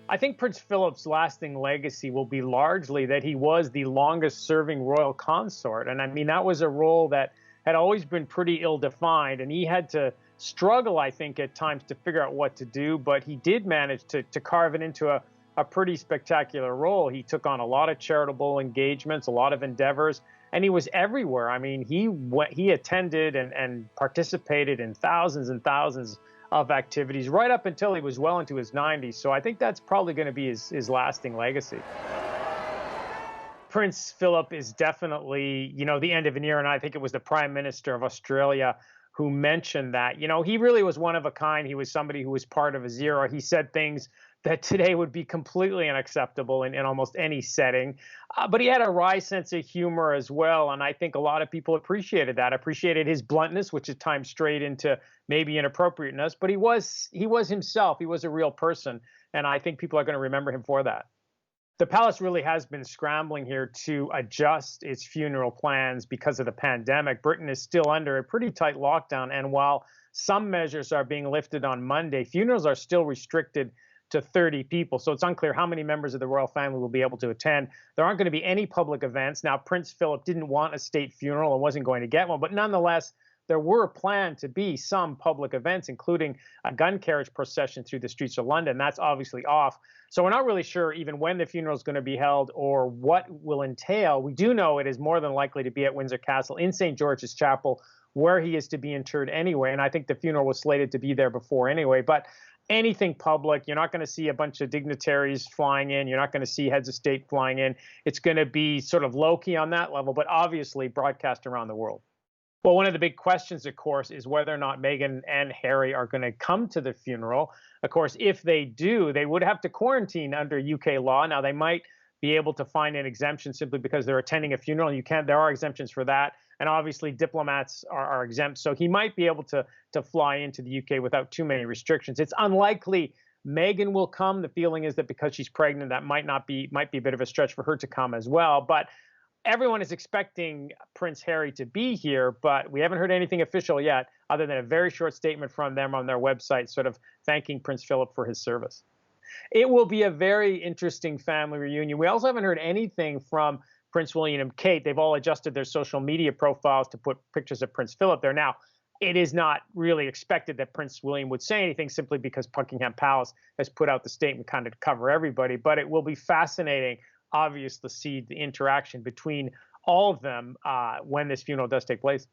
I think Prince Philip's lasting legacy will be largely that he was the longest serving royal consort. And I mean, that was a role that had always been pretty ill defined. And he had to struggle, I think, at times to figure out what to do. But he did manage to carve it into a pretty spectacular role. He took on a lot of charitable engagements, a lot of endeavors, and he was everywhere. I mean, he attended and participated in thousands and thousands of activities right up until he was well into his 90s. So I think that's probably going to be his lasting legacy. Prince Philip is definitely, the end of an era, and I think it was the Prime Minister of Australia who mentioned that. He really was one of a kind. He was somebody who was part of his era. He said things that today would be completely unacceptable in almost any setting. But he had a wry sense of humor as well. And I think a lot of people appreciated his bluntness, which at times strayed into maybe inappropriateness. But he was himself. He was a real person. And I think people are going to remember him for that. The palace really has been scrambling here to adjust its funeral plans because of the pandemic. Britain is still under a pretty tight lockdown. And while some measures are being lifted on Monday, funerals are still restricted to 30 people. So it's unclear how many members of the royal family will be able to attend. There aren't going to be any public events. Now, Prince Philip didn't want a state funeral and wasn't going to get one, but nonetheless, there were planned to be some public events, including a gun carriage procession through the streets of London. That's obviously off. So we're not really sure even when the funeral is going to be held or what will entail. We do know it is more than likely to be at Windsor Castle in St. George's Chapel, where he is to be interred anyway. And I think the funeral was slated to be there before anyway. But anything public, you're not going to see a bunch of dignitaries flying in. You're not going to see heads of state flying in. It's going to be sort of low-key on that level, but obviously broadcast around the world. Well, one of the big questions, of course, is whether or not Meghan and Harry are going to come to the funeral. Of course, if they do, they would have to quarantine under UK law. Now, they might be able to find an exemption simply because they're attending a funeral. There are exemptions for that. And obviously, diplomats are exempt. So he might be able to fly into the UK without too many restrictions. It's unlikely Meghan will come. The feeling is that because she's pregnant, that might be a bit of a stretch for her to come as well. But everyone is expecting Prince Harry to be here, but we haven't heard anything official yet, other than a very short statement from them on their website, sort of thanking Prince Philip for his service. It will be a very interesting family reunion. We also haven't heard anything from Prince William and Kate. They've all adjusted their social media profiles to put pictures of Prince Philip there. Now, it is not really expected that Prince William would say anything simply because Buckingham Palace has put out the statement kind of to cover everybody. But it will be fascinating, obviously, to see the interaction between all of them when this funeral does take place.